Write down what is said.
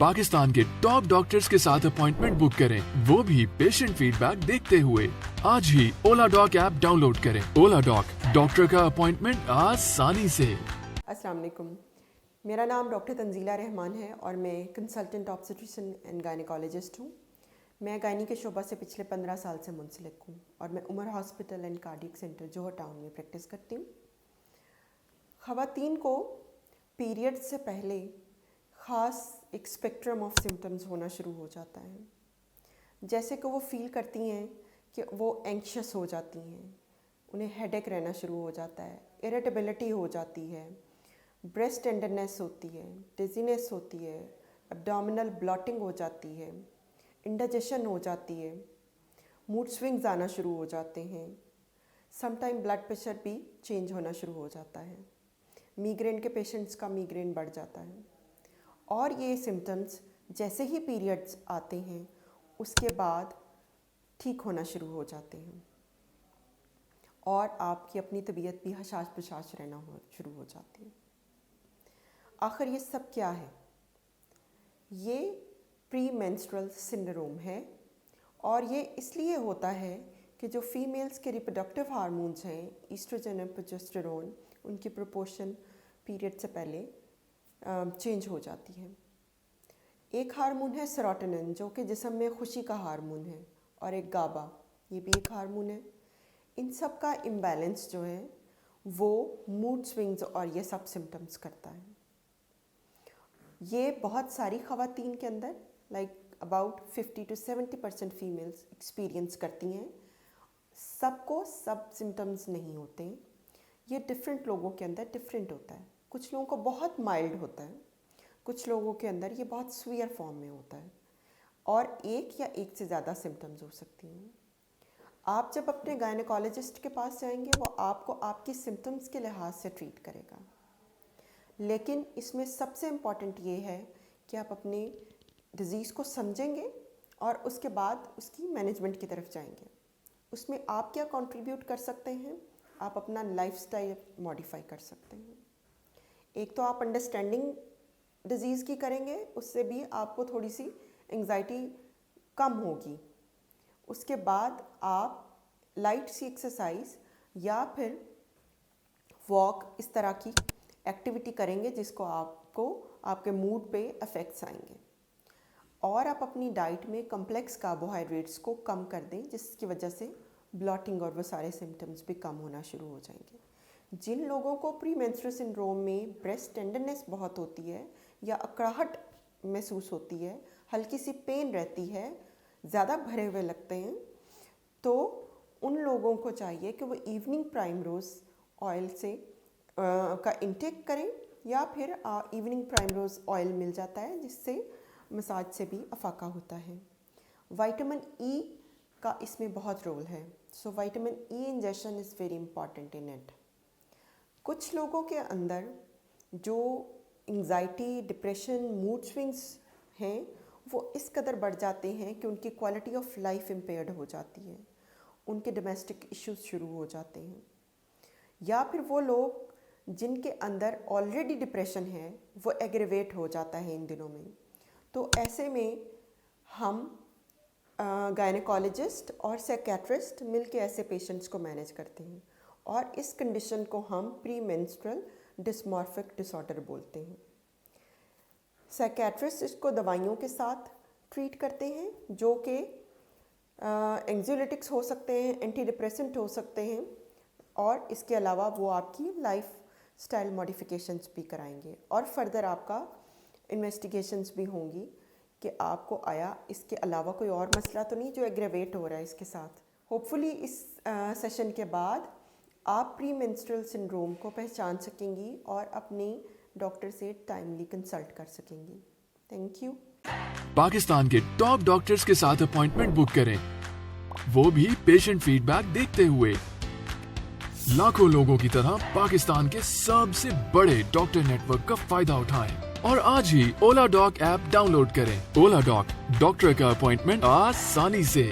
पाकिस्तान के top doctors के साथ अपॉइंटमेंट बुक करें, वो भी पेशेंट फीडबैक देखते हुए। आज ही ओला डॉक ऐप डाउनलोड करें। ओला डॉक, डॉक्टर का अपॉइंटमेंट आसानी से। अस्सलाम वालेकुम, मेरा नाम डॉक्टर तंजीला रहमान है और मैं कंसल्टेंट ऑब्स्टेट्रिशियन एंड गायनेकोलॉजिस्ट हूँ। मैं गायनी के शोबा से पिछले 15 साल से मुंसलिक हूँ और मैं Umar hospital and cardiac centre Johar Town में प्रैक्टिस करती हूँ। ख़वातीन को पीरियड से पहले ख़ास एक स्पेक्ट्रम ऑफ सिम्टम्स होना शुरू हो जाता है। जैसे कि वो फील करती हैं कि वो एंक्शस हो जाती हैं, उन्हें हेडेक रहना शुरू हो जाता है, इरिटेबिलिटी हो जाती है, ब्रेस्ट टेंडरनेस होती है, डिजीनेस होती है, एब्डोमिनल ब्लॉटिंग हो जाती है, इंडाइजेशन हो जाती है, मूड स्विंग्स आना शुरू हो जाते हैं, समटाइम ब्लड प्रेशर भी चेंज होना शुरू हो जाता है, मीग्रेन के पेशेंट्स का मीग्रेन बढ़ जाता है। और ये सिम्टम्स जैसे ही पीरियड्स आते हैं उसके बाद ठीक होना शुरू हो जाते हैं और आपकी अपनी तबीयत भी हशाश बशाश रहना शुरू हो जाती है। आखिर ये सब क्या है? ये प्री मेंस्ट्रुअल सिंड्रोम है और ये इसलिए होता है कि जो फीमेल्स के रिप्रोडक्टिव हार्मोन्स हैं, ईस्ट्रोजन और प्रोजेस्टेरोन, उनकी प्रोपोर्शन पीरियड से पहले चेंज हो जाती है। एक हार्मोन है सेरोटोनिन जो कि जिस्म में खुशी का हार्मोन है, और एक गाबा, ये भी एक हार्मोन है। इन सब का इम्बैलेंस जो है वो मूड स्विंग्स और ये सब सिम्टम्स करता है। ये बहुत सारी ख़वातीन के अंदर अबाउट 50 to 70% फीमेल्स एक्सपीरियंस करती हैं। सबको सब सिम्टम्स नहीं होते, ये डिफरेंट लोगों के अंदर डिफरेंट होता है। कुछ लोगों को बहुत माइल्ड होता है, कुछ लोगों के अंदर ये बहुत सीवियर फॉर्म में होता है और एक या एक से ज़्यादा सिम्टम्स हो सकती हैं। आप जब अपने गायनेकोलॉजिस्ट के पास जाएंगे वो आपको आपकी सिम्टम्स के लिहाज से ट्रीट करेगा, लेकिन इसमें सबसे इम्पॉर्टेंट ये है कि आप अपने डिज़ीज़ को समझेंगे और उसके बाद उसकी मैनेजमेंट की तरफ जाएंगे। उसमें आप क्या कंट्रीब्यूट कर सकते हैं? आप अपना लाइफस्टाइल मॉडिफाई कर सकते हैं। एक तो आप अंडरस्टैंडिंग डिज़ीज़ की करेंगे, उससे भी आपको थोड़ी सी एंग्जाइटी कम होगी। उसके बाद आप लाइट सी एक्सरसाइज या फिर वॉक, इस तरह की एक्टिविटी करेंगे जिसको आपको आपके मूड पे इफ़ेक्ट्स आएंगे। और आप अपनी डाइट में कम्प्लेक्स कार्बोहाइड्रेट्स को कम कर दें, जिसकी वजह से ब्लॉटिंग और वो सारे सिम्टम्स भी कम होना शुरू हो जाएंगे। जिन लोगों को प्री मेंस्ट्रुअल सिंड्रोम में ब्रेस्ट टेंडरनेस बहुत होती है या अकड़ाहट महसूस होती है, हल्की सी पेन रहती है, ज़्यादा भरे हुए लगते हैं, तो उन लोगों को चाहिए कि वो इवनिंग प्राइम रोज़ ऑयल से का इंटेक करें, या फिर इवनिंग प्राइम रोज़ ऑयल मिल जाता है जिससे मसाज से भी अफाका होता है। विटामिन ई का इसमें बहुत रोल है, so vitamin E injection is very important in it. कुछ लोगों के अंदर जो एंग्जाइटी, डिप्रेशन, मूड स्विंग्स हैं वो इस कदर बढ़ जाते हैं कि उनकी क्वालिटी ऑफ लाइफ इम्पेयर्ड हो जाती है, उनके डोमेस्टिक इश्यूज शुरू हो जाते हैं। या फिर वो लोग जिनके अंदर ऑलरेडी डिप्रेशन है वो एग्रेवेट हो जाता है इन दिनों में। तो ऐसे में हम गायनेकोलॉजिस्ट और साइकियाट्रिस्ट मिलके ऐसे पेशेंट्स को मैनेज करते हैं और इस कंडीशन को हम प्री मेंस्ट्रुअल डिस्मॉर्फिक डिसऑर्डर बोलते हैं। साइकियाट्रिस्ट इसको दवाइयों के साथ ट्रीट करते हैं जो कि एंग्ज़ाइटिक्स हो सकते हैं, एंटी डिप्रेसेंट हो सकते हैं, और इसके अलावा वो आपकी लाइफ स्टाइल मॉडिफिकेशंस भी कराएंगे और फर्दर आपका इन्वेस्टिगेशंस भी होंगी कि आपको आया इसके अलावा कोई और मसला तो नहीं जो एग्रेवेट हो रहा है इसके साथ। होपफुली इस सेशन के बाद आप प्री मेंस्ट्रुअल सिंड्रोम को पहचान सकेंगी और अपने डॉक्टर से टाइमली कंसल्ट कर सकेंगी। Thank you. पाकिस्तान के टॉप डॉक्टर्स के साथ अपॉइंटमेंट बुक करें, वो भी पेशेंट फीडबैक देखते हुए। लाखों लोगों की तरह पाकिस्तान के सबसे बड़े डॉक्टर नेटवर्क का फायदा उठाएं और आज ही ओला डॉक ऐप डाउनलोड करें। ओला डॉक, डॉक्टर का अपॉइंटमेंट आसानी से।